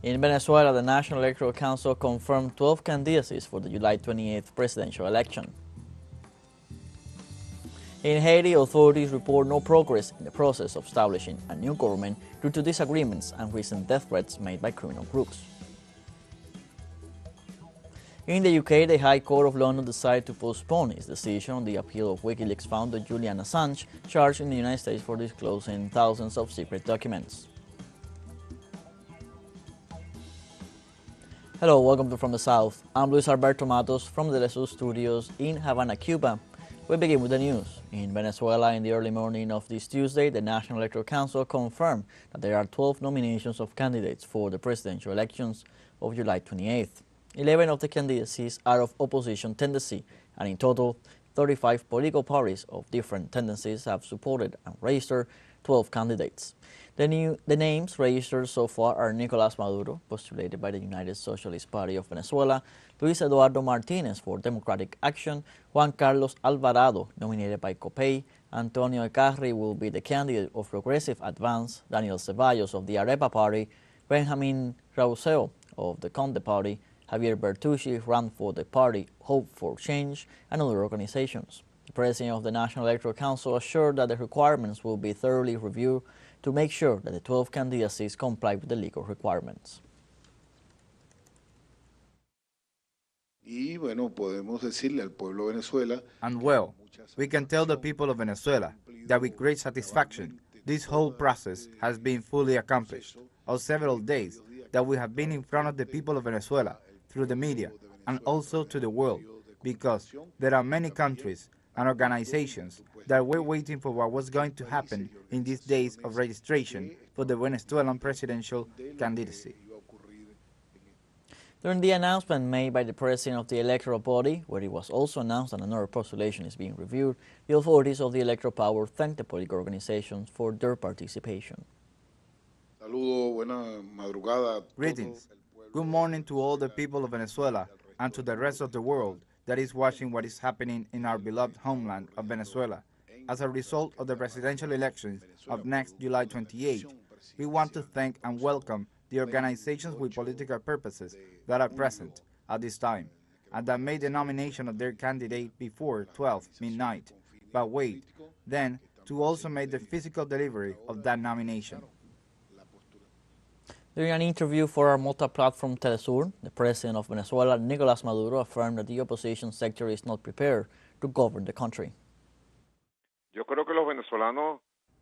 In Venezuela, the National Electoral Council confirmed 12 candidacies for the July 28th presidential election. In Haiti, authorities report no progress in the process of establishing a new government due to disagreements and recent death threats made by criminal groups. In the UK, the High Court of London decided to postpone its decision on the appeal of WikiLeaks founder Julian Assange, charged in the United States for disclosing thousands of secret documents. Hello, welcome to From the South. I'm Luis Alberto Matos from the TeleSUR studios in Havana, Cuba. We begin with the news. In Venezuela, in the early morning of this Tuesday, the National Electoral Council confirmed that there are 12 nominations of candidates for the presidential elections of July 28th. 11 of the candidacies are of opposition tendency, and in total, 35 political parties of different tendencies have supported and registered 12 candidates. The names registered so far are Nicolás Maduro, postulated by the United Socialist Party of Venezuela, Luis Eduardo Martinez for Democratic Action, Juan Carlos Alvarado, nominated by COPEI, Antonio Ecarri will be the candidate of Progressive Advance, Daniel Ceballos of the Arepa Party, Benjamin Rauseo of the Conde Party, Javier Bertucci ran for the party Hope for Change, and other organizations. The president of the National Electoral Council assured that the requirements will be thoroughly reviewed to make sure that the 12 candidacies comply with the legal requirements. And well, we can tell the people of Venezuela that with great satisfaction, this whole process has been fully accomplished. Of several days that we have been in front of the people of Venezuela, through the media, and also to the world, because there are many countries and organizations that were waiting for what was going to happen in these days of registration for the Venezuelan presidential candidacy. During the announcement made by the president of the electoral body, where it was also announced that another postulation is being reviewed, the authorities of the electoral power thanked the political organizations for their participation. Greetings. Good morning to all the people of Venezuela and to the rest of the world that is watching what is happening in our beloved homeland of Venezuela. As a result of the presidential elections of next July 28, we want to thank and welcome the organizations with political purposes that are present at this time and that made the nomination of their candidate before 12 midnight. But wait, then to also make the physical delivery of that nomination. During an interview for our multi-platform TeleSUR, the president of Venezuela, Nicolás Maduro, affirmed that the opposition sector is not prepared to govern the country.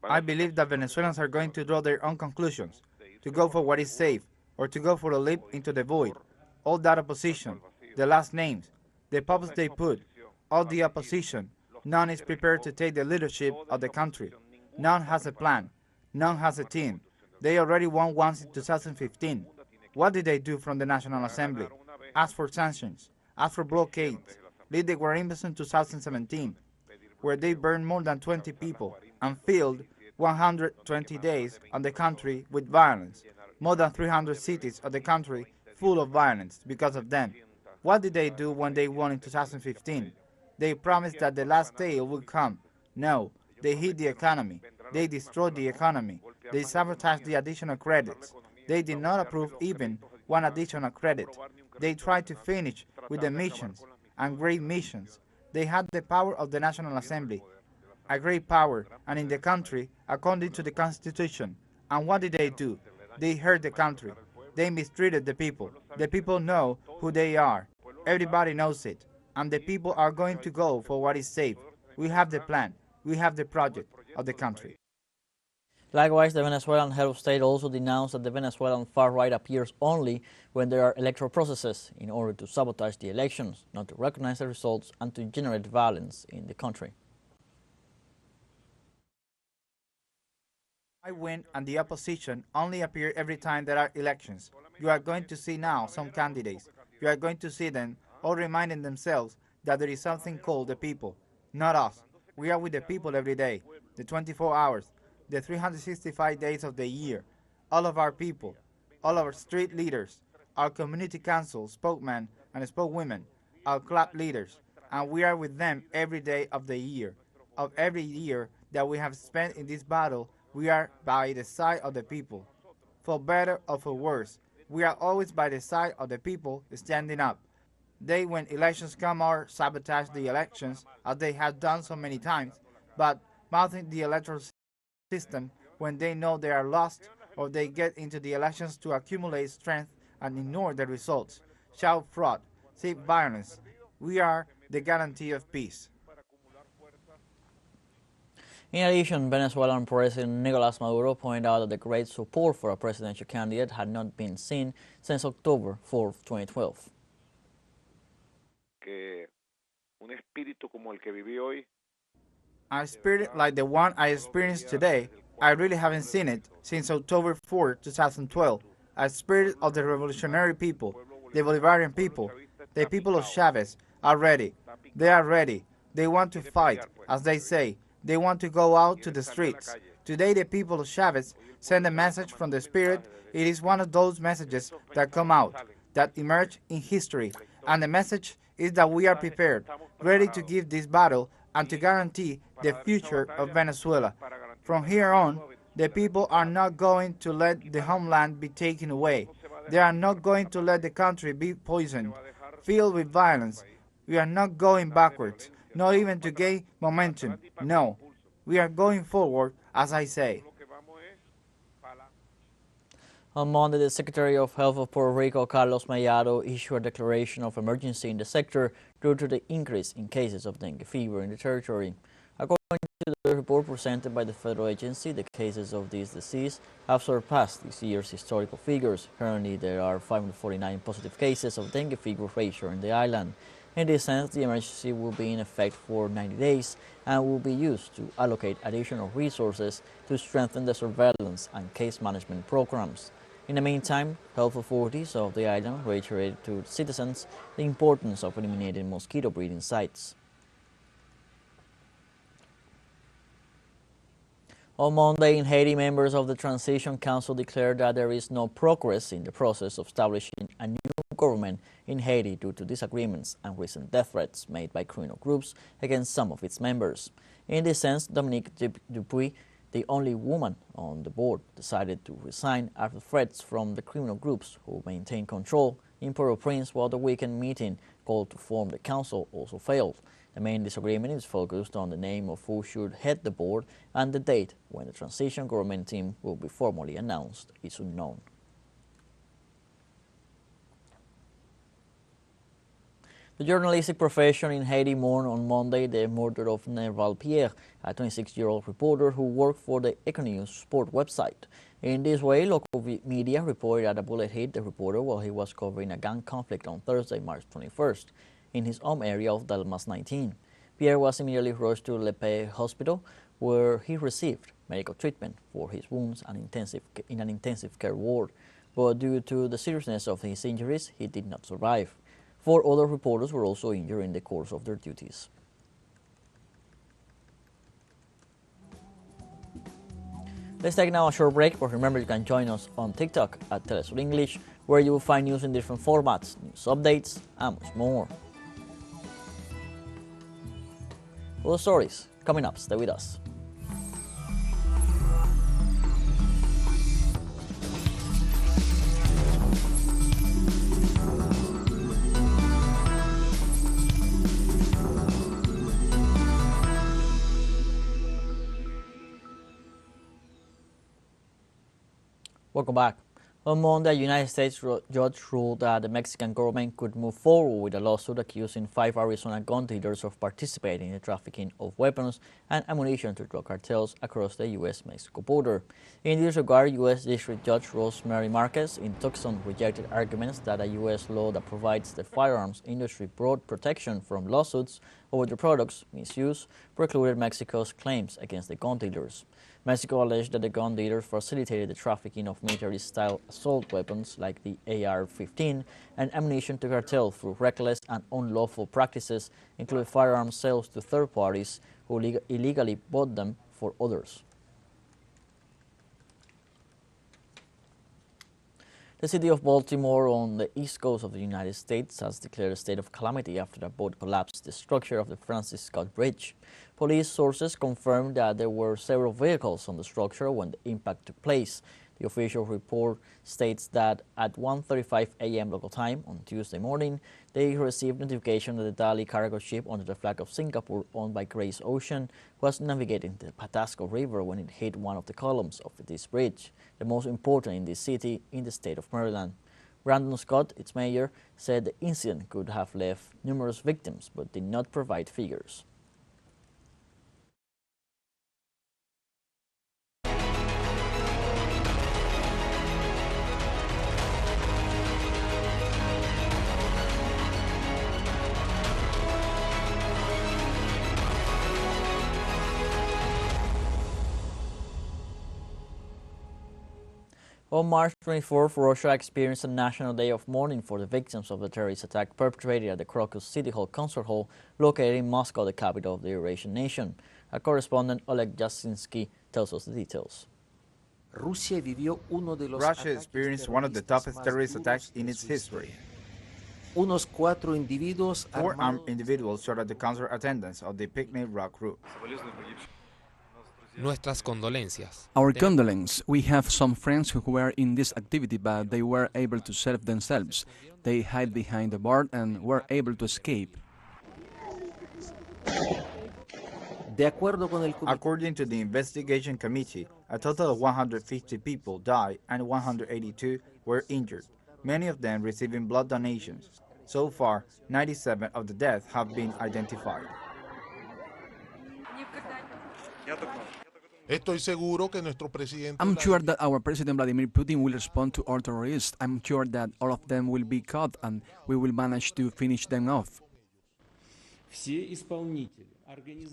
I believe that Venezuelans are going to draw their own conclusions, to go for what is safe, or to go for a leap into the void. All that opposition, the last names, the puppets they put, all the opposition, none is prepared to take the leadership of the country. None has a plan. None has a team. They already won once in 2015. What did they do from the National Assembly? Ask for sanctions, ask for blockades, lead the guerrillas in 2017, where they burned more than 20 people and filled 120 days on the country with violence, more than 300 cities of the country full of violence because of them. What did they do when they won in 2015? They promised that the last day would come. No, they hit the economy. They destroyed the economy. They sabotaged the additional credits. They did not approve even one additional credit. They tried to finish with the missions and great missions. They had the power of the National Assembly, a great power, and in the country, according to the Constitution. And what did they do? They hurt the country. They mistreated the people. The people know who they are. Everybody knows it. And the people are going to go for what is safe. We have the plan. We have the project of the country. Likewise, the Venezuelan head of state also denounced that the Venezuelan far right appears only when there are electoral processes in order to sabotage the elections, not to recognize the results and to generate violence in the country. I win and the opposition only appear every time there are elections. You are going to see now some candidates. You are going to see them all reminding themselves that there is something called the people, not us. We are with the people every day, the 24 hours, the 365 days of the year. All of our people, all our street leaders, our community council spokesmen and spokeswomen, our club leaders, and we are with them every day of the year. Of every year that we have spent in this battle, we are by the side of the people. For better or for worse, We are always by the side of the people standing up. They, when elections come, or sabotage the elections, as they have done so many times, but mouthing the electoral system when they know they are lost, or they get into the elections to accumulate strength and ignore the results. Shout fraud, say violence. We are the guarantee of peace. In addition, Venezuelan President Nicolas Maduro pointed out that the great support for a presidential candidate had not been seen since October 4, 2012. A spirit like the one I experienced today, I really haven't seen it since October 4, 2012. A spirit of the revolutionary people, the Bolivarian people, the people of Chavez are ready. They are ready. They want to fight, as they say. They want to go out to the streets. Today the people of Chavez send a message from the spirit. It is one of those messages that come out, that emerge in history. And the message is that we are prepared, ready to give this battle and to guarantee the future of Venezuela. From here on, the people are not going to let the homeland be taken away. They are not going to let the country be poisoned, filled with violence. We are not going backwards, not even to gain momentum. No, we are going forward, as I say. On Monday, the Secretary of Health of Puerto Rico, Carlos Mellado, issued a declaration of emergency in the sector due to the increase in cases of dengue fever in the territory. According to the report presented by the federal agency, the cases of this disease have surpassed this year's historical figures. Currently, there are 549 positive cases of dengue fever registered in the island. In this sense, the emergency will be in effect for 90 days and will be used to allocate additional resources to strengthen the surveillance and case management programs. In the meantime, health authorities of the island reiterated to citizens the importance of eliminating mosquito breeding sites. On Monday in Haiti, members of the Transition Council declared that there is no progress in the process of establishing a new government in Haiti due to disagreements and recent death threats made by criminal groups against some of its members. In this sense, Dominique Dupuy, the only woman on the board, decided to resign after threats from the criminal groups who maintain control in Port-au-Prince, while the weekend meeting called to form the council also failed. The main disagreement is focused on the name of who should head the board, and the date when the transition government team will be formally announced is unknown. The journalistic profession in Haiti mourned on Monday the murder of Nerval Pierre, a 26-year-old reporter who worked for the Econews sport website. In this way, local media reported that a bullet hit the reporter while he was covering a gang conflict on Thursday, March 21st. In his home area of Delmas 19. Pierre was immediately rushed to Lepe Hospital, where he received medical treatment for his wounds in an intensive care ward. But due to the seriousness of his injuries, he did not survive. 4 other reporters were also injured in the course of their duties. Let's take now a short break, but remember you can join us on TikTok at TeleSUR English, where you will find news in different formats, news updates, and much more. Other stories coming up. Stay with us. Welcome back. On Monday, a United States judge ruled that the Mexican government could move forward with a lawsuit accusing 5 Arizona gun dealers of participating in the trafficking of weapons and ammunition to drug cartels across the U.S.-Mexico border. In this regard, U.S. District Judge Rosemary Marquez in Tucson rejected arguments that a U.S. law that provides the firearms industry broad protection from lawsuits over the products' misuse precluded Mexico's claims against the gun dealers. Mexico alleged that the gun dealers facilitated the trafficking of military-style assault weapons like the AR-15 and ammunition to cartel through reckless and unlawful practices, including firearms sales to third parties who illegally bought them for others. The city of Baltimore on the east coast of the United States has declared a state of calamity after a boat collapsed the structure of the Francis Scott Bridge. Police sources confirmed that there were several vehicles on the structure when the impact took place. The official report states that at 1:35 a.m. local time on Tuesday morning, they received notification that the Dali cargo ship under the flag of Singapore, owned by Grace Ocean, was navigating the Patapsco River when it hit one of the columns of this bridge, the most important in this city in the state of Maryland. Brandon Scott, its mayor, said the incident could have left numerous victims but did not provide figures. On March 24th, Russia experienced a national day of mourning for the victims of the terrorist attack perpetrated at the Crocus City Hall concert hall located in Moscow, the capital of the Eurasian nation. Our correspondent Oleg Jasinski tells us the details. Russia experienced one of the toughest terrorist attacks in its history. Four armed individuals shot at the concert attendants of the picnic rock group. Nuestras condolencias. Our condolence. We have some friends who were in this activity, but they were able to save themselves. They hid behind the bar and were able to escape. According to the investigation committee, a total of 150 people died and 182 were injured, many of them receiving blood donations. So far, 97 of the deaths have been identified. I'm sure that our President Vladimir Putin will respond to all terrorists. I'm sure that all of them will be caught and we will manage to finish them off.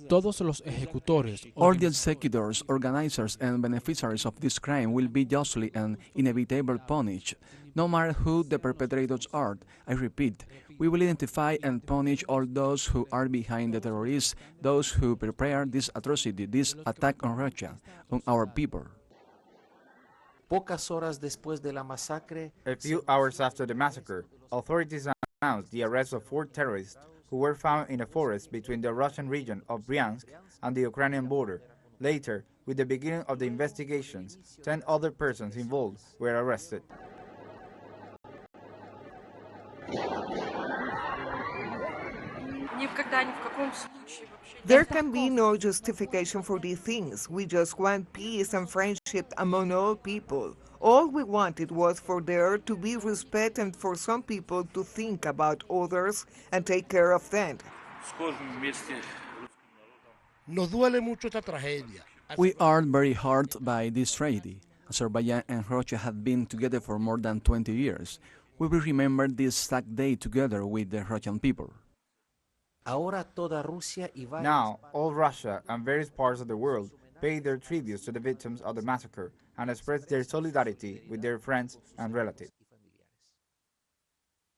Todos los ejecutores, All the executors, organizers, and beneficiaries of this crime will be justly and inevitably punished, no matter who the perpetrators are. I repeat, we will identify and punish all those who are behind the terrorists, those who prepare this atrocity, this attack on Russia, on our people. A few hours after the massacre, authorities announced the arrest of 4 terrorists who were found in a forest between the Russian region of Bryansk and the Ukrainian border. Later, with the beginning of the investigations, 10 other persons involved were arrested. There can be no justification for these things. We just want peace and friendship among all people. All we wanted was for there to be respect and for some people to think about others and take care of them. We are very hurt by this tragedy. Azerbaijan and Russia have been together for more than 20 years. We will remember this sad day together with the Russian people. Now, all Russia and various parts of the world pay their tributes to the victims of the massacre and express their solidarity with their friends and relatives.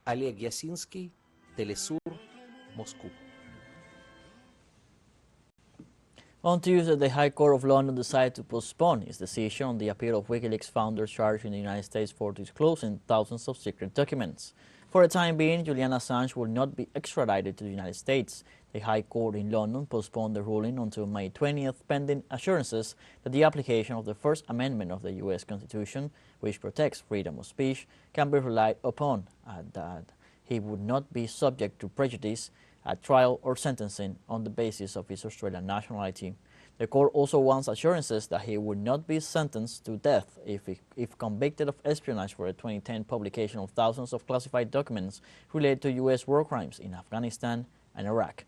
Oleg Jasinski, TeleSUR, Moscow. On Tuesday, the High Court of London decided to postpone its decision on the appeal of WikiLeaks founder charged in the United States for disclosing thousands of secret documents. For the time being, Julian Assange will not be extradited to the United States. The High Court in London postponed the ruling until May 20th, pending assurances that the application of the First Amendment of the U.S. Constitution, which protects freedom of speech, can be relied upon, and that he would not be subject to prejudice at trial or sentencing on the basis of his Australian nationality. The court also wants assurances that he would not be sentenced to death if convicted of espionage for a 2010 publication of thousands of classified documents related to U.S. war crimes in Afghanistan and Iraq.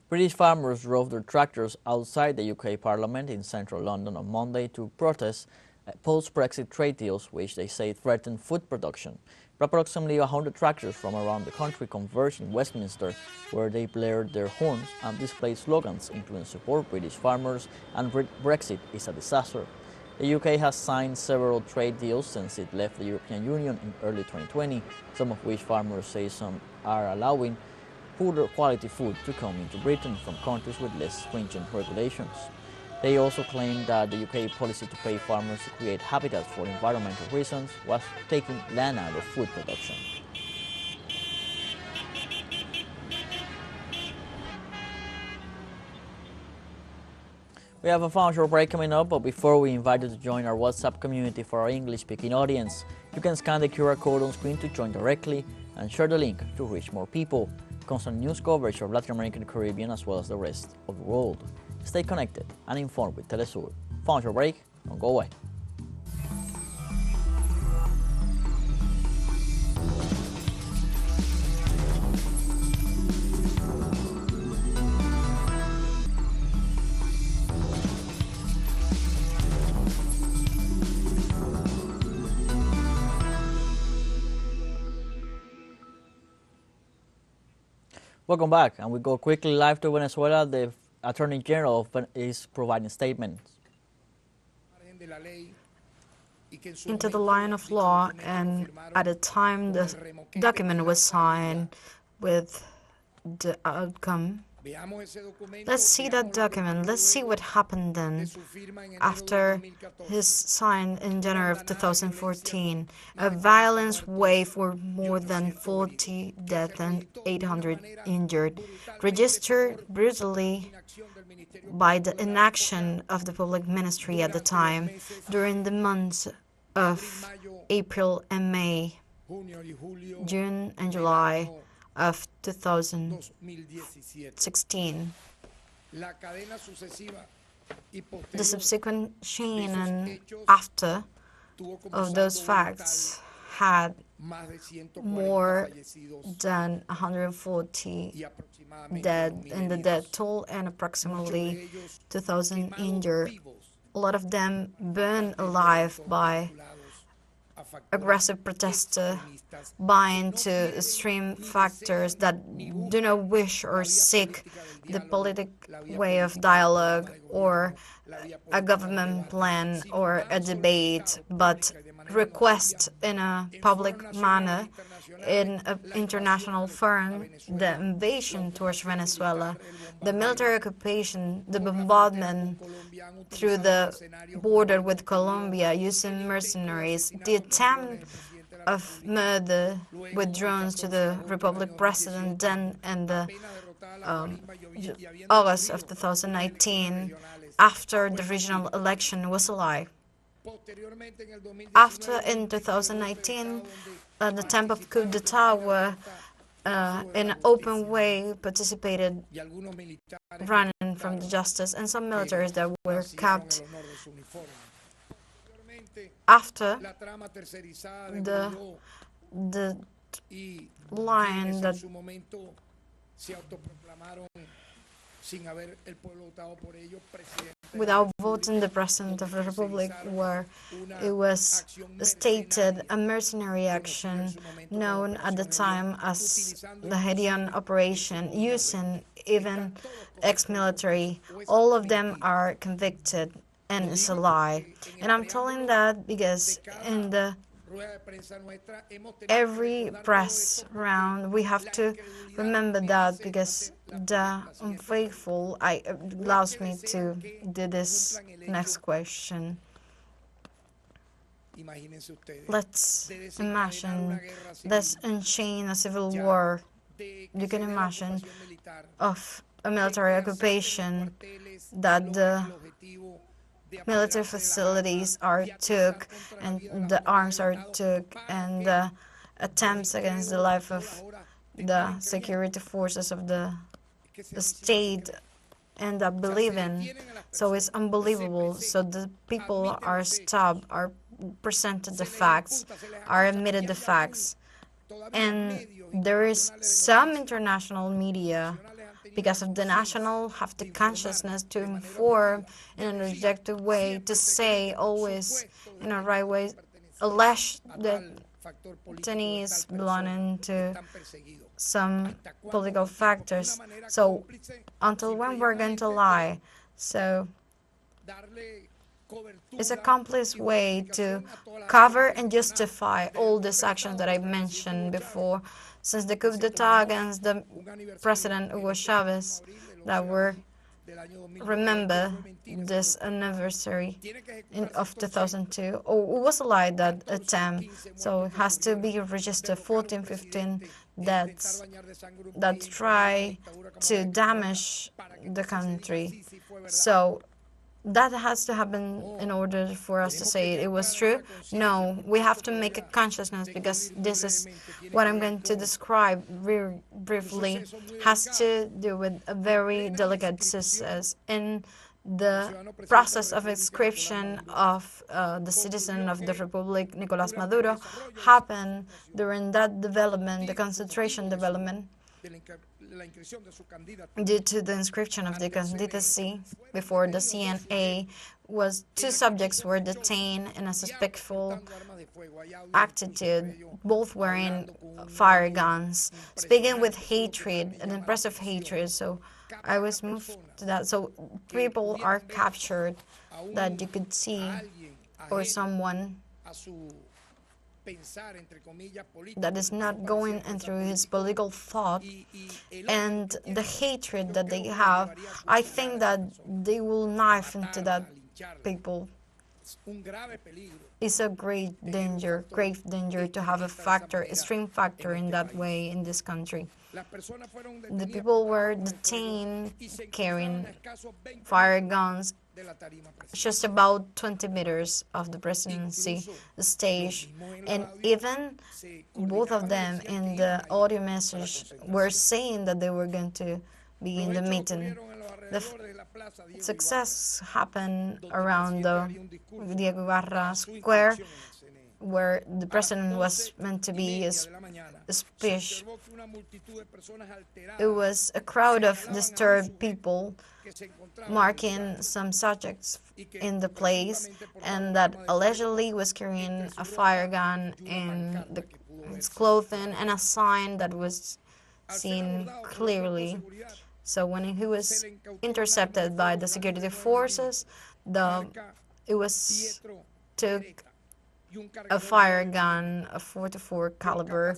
British farmers drove their tractors outside the UK Parliament in central London on Monday to protest post-Brexit trade deals, which they say threaten food production. Approximately 100 tractors from around the country converged in Westminster, where they blared their horns and displayed slogans including support British farmers and Brexit is a disaster. The UK has signed several trade deals since it left the European Union in early 2020, some of which farmers say some are allowing poorer quality food to come into Britain from countries with less stringent regulations. They also claim that the UK policy to pay farmers to create habitats for environmental reasons was taking land out of food production. We have a fun short break coming up, but before we invite you to join our WhatsApp community for our English-speaking audience, you can scan the QR code on screen to join directly and share the link to reach more people. Constant news coverage of Latin American and Caribbean as well as the rest of the world. Stay connected and informed with TeleSUR. Fun short break, don't go away. Welcome back, and we go quickly live to Venezuela. The Attorney General is providing statements. Into the line of law, and at the time the document was signed with the outcome. Let's see that document. Let's see what happened then after his sign in January of 2014. A violence wave with more than 40 deaths and 800 injured, registered brutally by the inaction of the public ministry at the time during the months of April and May, June and July of 2016. The subsequent chain and after of those facts had more than 140 dead in the death toll and approximately 2,000 injured. A lot of them burned alive by aggressive protesters buying to extreme factors that do not wish or seek the political way of dialogue or a government plan or a debate, but request in a public manner in an international forum the invasion towards Venezuela, the military occupation, the bombardment through the border with Colombia using mercenaries, the attempt of murder with drones to the Republic president then in the August of 2019 after the regional election was a lie. After, in 2019, the attempt of coup d'etat were in an open way participated, running from the justice, and some militaries that were kept. After, the line that without voting the President of the Republic, where it was stated a mercenary action known at the time as the Haitian operation, using even ex-military. All of them are convicted, and it's a lie. And I'm telling that because in the every press round we have to remember that, because the unfaithful allows me to do this next question. Let's imagine, let's unchain a civil war. You can imagine of a military occupation that the military facilities are took and the arms are took and the attempts against the life of the security forces of the state end up believing. So it's unbelievable. So the people are stopped, are presented the facts, are admitted the facts. And there is some international media, because of the national, have the consciousness to inform in an objective way, to say always in a right way, allege that detainees belonging to some political factors. So until when we're going to lie? So it's a complex way to cover and justify all these actions that I mentioned before, since the coup d'etat against the President Hugo Chavez that were, remember this anniversary of 2002. Oh, it was a lie, that attempt, so it has to be registered 14, 15 deaths that try to damage the country. So that has to happen in order for us to say it was true? No, we have to make a consciousness, because this is what I'm going to describe very briefly, has to do with a very delicate process. In the process of inscription of the citizen of the Republic, Nicolas Maduro, happened during that development, the concentration development, due to the inscription of the candidacy before the CNE, was 2 subjects were detained in a suspectful attitude, both wearing fire guns, speaking with hatred, an impressive hatred. So I was moved to that. So people are captured that you could see, or someone that is not going through his political thought, and the hatred that they have, I think that they will knife into that people. It's a grave danger to have a factor, a string factor in that way in this country. The people were detained carrying fire guns just about 20 meters of the presidency stage, and even both of them in the audio message were saying that they were going to be in the meeting. The success happened around the Diego Ibarra Square, where the president was meant to be a speech. It was a crowd of disturbed people marking some subjects in the place, and that allegedly was carrying a fire gun in his clothing, and a sign that was seen clearly. So when he was intercepted by the security forces, it was took a fire gun, a 44 caliber,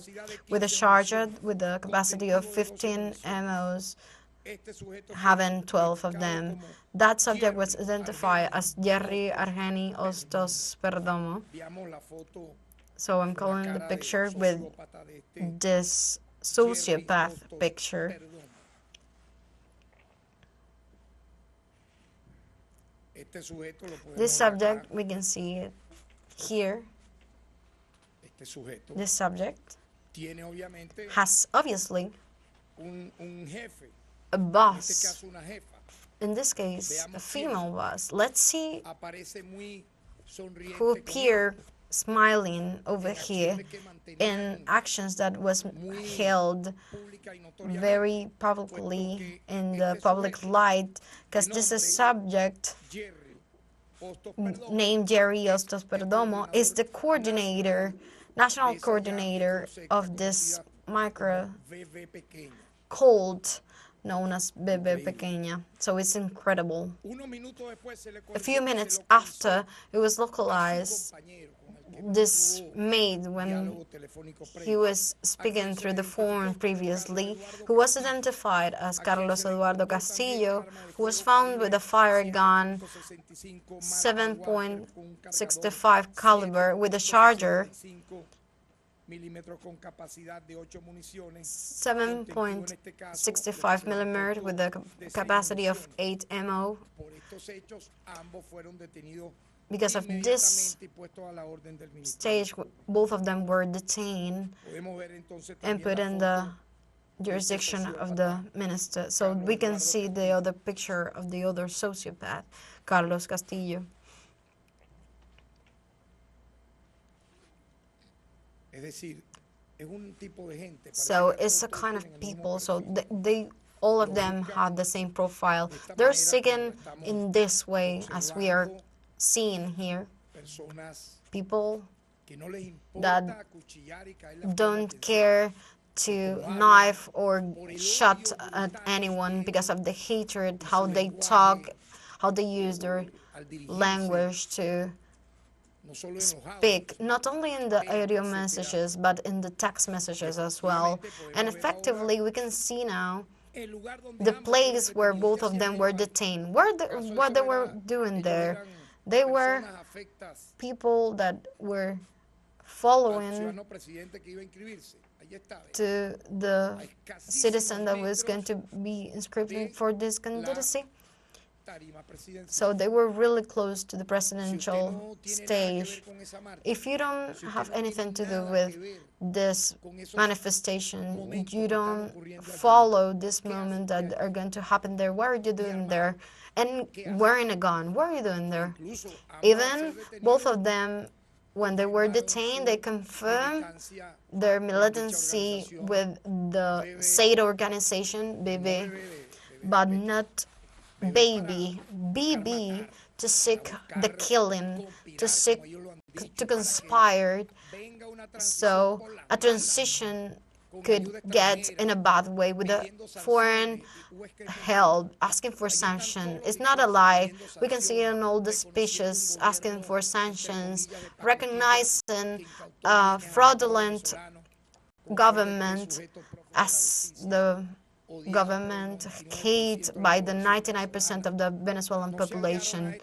with a charger with a capacity of 15 MOs, having 12 of them. That subject was identified as Jerry Argeni Ostos Perdomo. So I'm calling the picture with this sociopath picture. This subject, we can see it here. This subject has obviously a boss, in this case a female boss. Let's see who appear smiling over here in actions that was held very publicly in the public light, because this is subject named Jerry Ostos Perdomo is the coordinator, national coordinator of this micro cult known as Bebe Pequeña. So it's incredible. A few minutes after it was localized, this maid, when he was speaking through the phone previously, who was identified as Carlos Eduardo Castillo, who was found with a fire gun, 7.65 caliber, with a charger, 7.65 millimeter with a capacity of 8 MO. Because of this stage, both of them were detained and put in the jurisdiction of the minister. So we can see the other picture of the other sociopath, Carlos Castillo. So it's a kind of people, so they all of them have the same profile. They're seeking in this way, as we are seeing here, people that don't care to knife or shot at anyone because of the hatred, how they talk, how they use their language to speak, not only in the audio messages, but in the text messages as well. And effectively, we can see now the place where both of them were detained. What they were doing there. They were people that were following to the citizen that was going to be inscribed for this candidacy. So they were really close to the presidential stage. If you don't have anything to do with this manifestation, you don't follow this moment that are going to happen there, what are you doing there? And wearing a gun, what are you doing there? Even both of them, when they were detained, they confirmed their militancy with the SAID organization, BB, but not baby, BB, to seek the killing, to conspire, so a transition could get in a bad way with a foreign help, asking for sanctions. It's not a lie. We can see it in all the speeches asking for sanctions, recognizing fraudulent government as the government hate by the 99% of the Venezuelan population.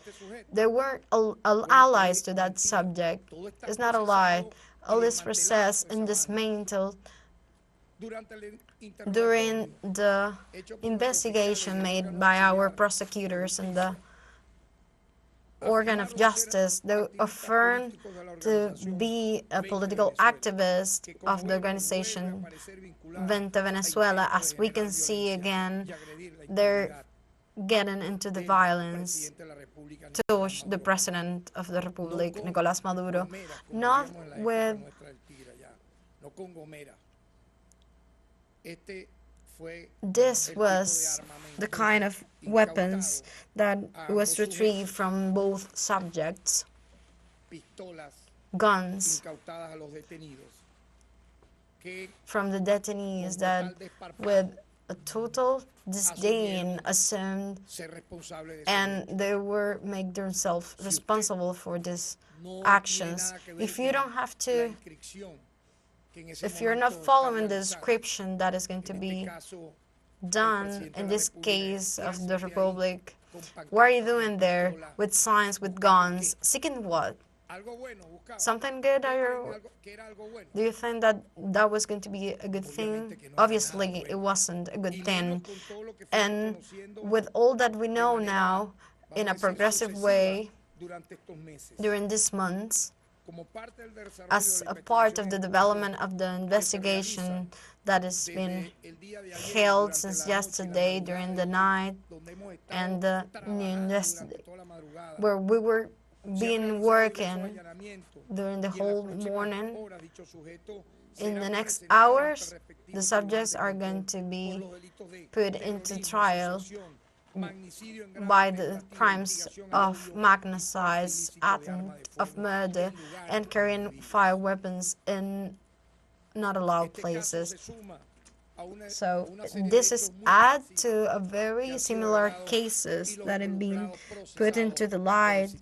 They were allies to that subject. It's not a lie. All this process and dismantled during the investigation made by our prosecutors and the organ of justice. They affirmed to be a political activist of the organization Vente Venezuela. As we can see again, they're getting into the violence towards the president of the Republic, Nicolás Maduro, not with this was the kind of weapons that was retrieved from both subjects, guns from the detainees that with a total disdain assumed and they were make themselves responsible for these actions. If you don't have to, if you're not following the description that is going to be done in this case of the Republic, what are you doing there with signs, with guns, seeking what? Something good? Do you think that that was going to be a good thing? Obviously, it wasn't a good thing. And with all that we know now, in a progressive way, during these months, as a part of the development of the investigation that has been held since yesterday during the night and the noon yesterday, where we were been working during the whole morning. In the next hours, the subjects are going to be put into trial by the crimes of magnitude, attempt of murder, and carrying fire weapons in not allowed places. So this is add to a very similar cases that have been put into the light,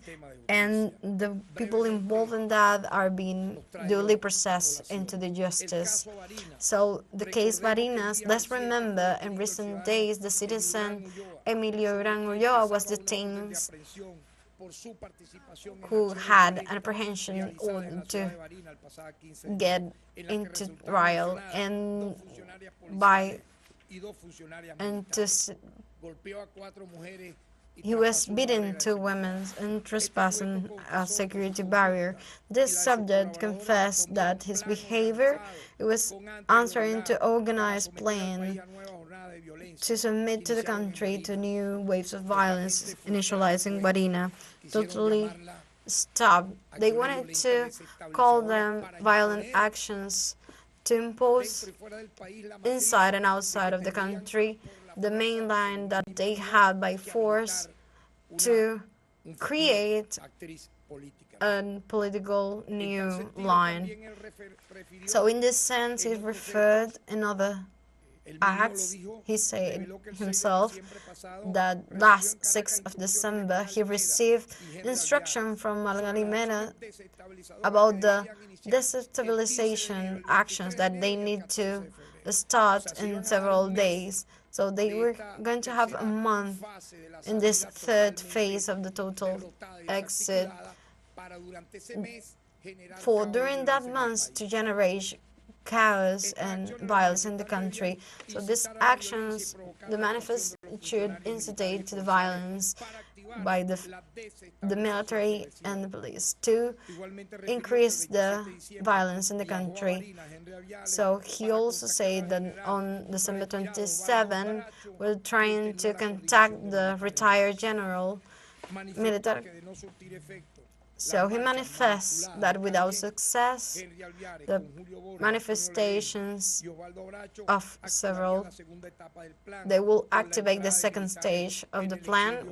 and the people involved in that are being duly processed into the justice. So the case Barinas, let's remember in recent days the citizen Emilio Gran Ulloa was detained, who had an apprehension order to get into trial, and he was beating 2 women and trespassing a security barrier. This subject confessed that his behavior was answering to organized plan to submit to the country to new waves of violence, initializing Guarina, totally stopped. They wanted to call them violent actions to impose inside and outside of the country the main line that they had by force to create a political new line. So in this sense, he referred in other acts. He said himself that last 6th of December he received instruction from Margarimena about the destabilization actions that they need to start in several days. So they were going to have a month in this 3rd phase of the total exit for during that month to generate chaos and violence in the country. So these actions, the manifest should incite to the violence by the military and the police to increase the violence in the country. So he also said that on December 27, we're trying to contact the retired general military. So he manifests that without success, the manifestations of several, they will activate the second stage of the plan,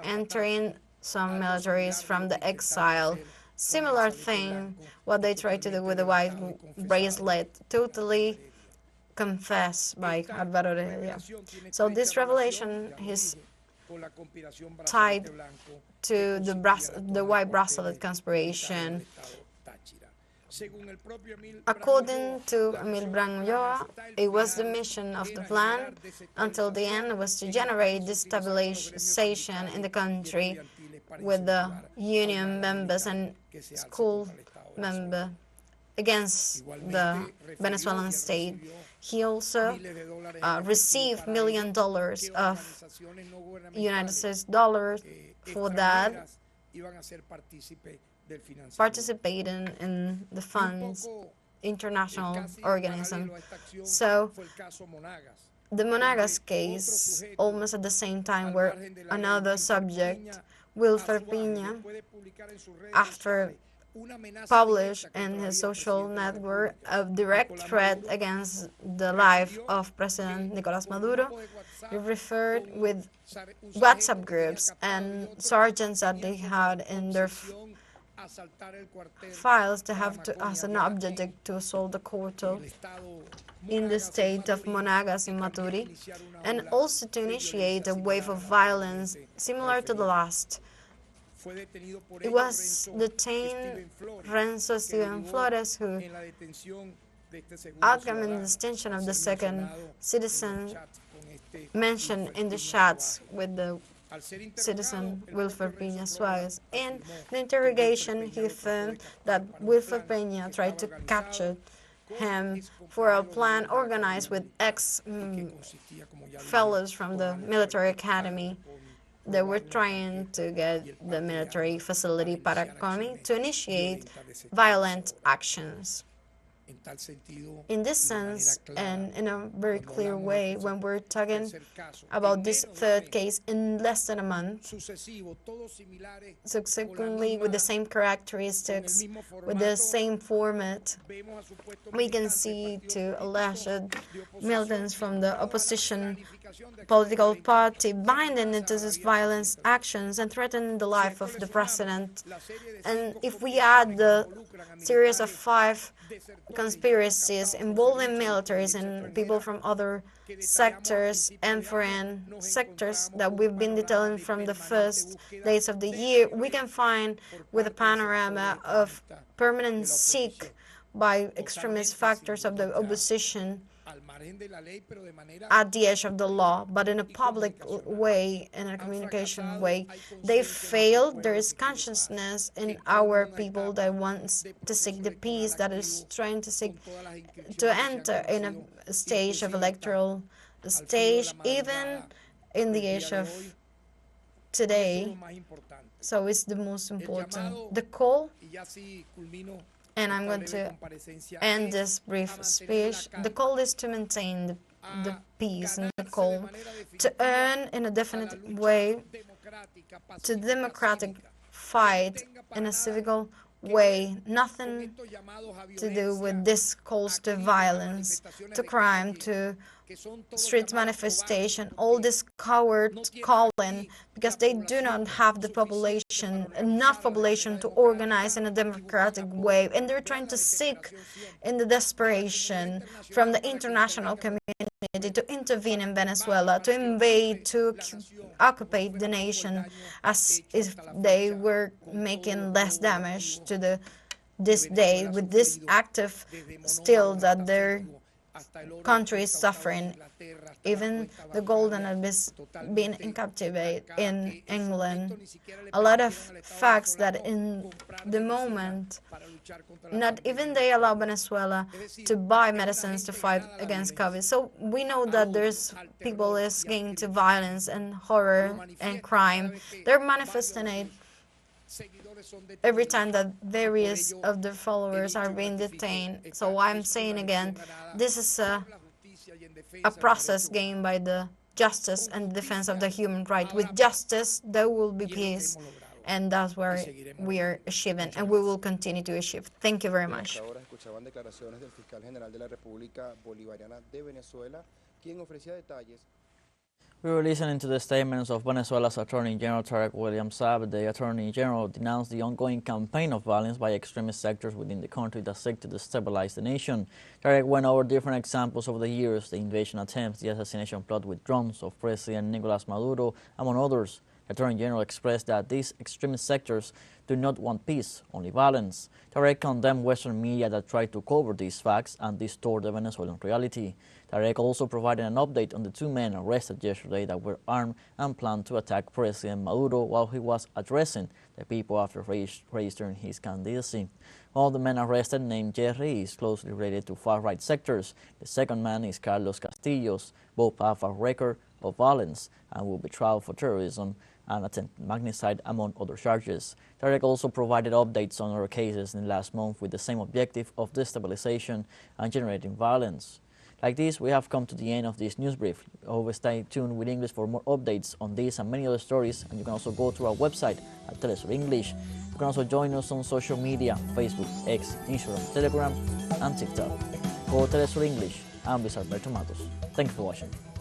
entering some militaries from the exile. Similar thing, what they try to do with the white bracelet, totally confessed by Alvaro Heredia. So this revelation is tied to the white bracelet conspiration. According to Emil Branyoa, it was the mission of the plan until the end was to generate destabilization in the country with the union members and school members against the Venezuelan state. He also received $1 million of United States dollars for that, participating in the funds, international organism. So the Monagas case, almost at the same time, where another subject, Wilfer Piña, after published in his social network a direct threat against the life of President Nicolás Maduro. He referred with WhatsApp groups and sergeants that they had in their files to have as an objective to assault the quartel in the state of Monagas in Maturi, and also to initiate a wave of violence similar to the last. It was detained Renzo Steven Flores, who outcome in the detention of the second citizen mentioned in the chats with the citizen Wilfer Peña Suarez. In the interrogation, he found that Wilfer Peña tried to capture him for a plan organized with ex-fellows from the military academy. They were trying to get the military facility Paraconi to initiate violent actions. In this sense, and in a very clear way, when we're talking about this third case in less than a month, subsequently with the same characteristics, with the same format, we can see two alleged militants from the opposition political party binding into these violent actions and threatening the life of the president. And if we add the series of 5 conspiracies involving militaries and people from other sectors and foreign sectors that we've been detailing from the first days of the year, we can find with a panorama of permanent seek by extremist factors of the opposition at the edge of the law, but in a public way, in a communication way. They failed. There is consciousness in our people that wants to seek the peace, that is trying to seek to enter in a stage of electoral stage, even in the age of today. So it's the most important. The call, and I'm going to end this brief speech. The call is to maintain the peace, and the call to earn in a definite way, to democratic fight in a civil way, nothing to do with this calls to violence, to crime, to street manifestation, all this coward calling, because they do not have the population, enough population to organize in a democratic way, and they're trying to seek in the desperation from the international community to intervene in Venezuela, to invade, to occupy the nation, as if they were making less damage to this day with this active still that they're country is suffering. Even the golden abyss being in captivity in England. A lot of facts that in the moment, not even they allow Venezuela to buy medicines to fight against COVID. So we know that there's people escaping to violence and horror and crime. They're manifesting it every time that various of their followers are being detained. So I'm saying again, this is a process gained by the justice and defense of the human right. With justice, there will be peace, and that's where we are achieving, and we will continue to achieve. Thank you very much. We were listening to the statements of Venezuela's Attorney General Tarek William Saab. The Attorney General denounced the ongoing campaign of violence by extremist sectors within the country that seek to destabilize the nation. Tarek went over different examples over the years, the invasion attempts, the assassination plot with drones of President Nicolas Maduro, among others. The Attorney General expressed that these extremist sectors do not want peace, only violence. Tarek condemned Western media that try to cover these facts and distort the Venezuelan reality. Tarek also provided an update on the two men arrested yesterday that were armed and planned to attack President Maduro while he was addressing the people after registering his candidacy. One of the men arrested, named Jerry, is closely related to far-right sectors. The second man is Carlos Castillos. Both have a record of violence and will be tried for terrorism and attempted magnicide, among other charges. Tarek also provided updates on other cases in the last month with the same objective of destabilization and generating violence. Like this, we have come to the end of this news brief. Always stay tuned with English for more updates on this and many other stories, and you can also go to our website at TeleSUR English. You can also join us on social media, Facebook, X, Instagram, Telegram, and TikTok. For TeleSUR English, I'm Luis Alberto Matos. Thank you for watching.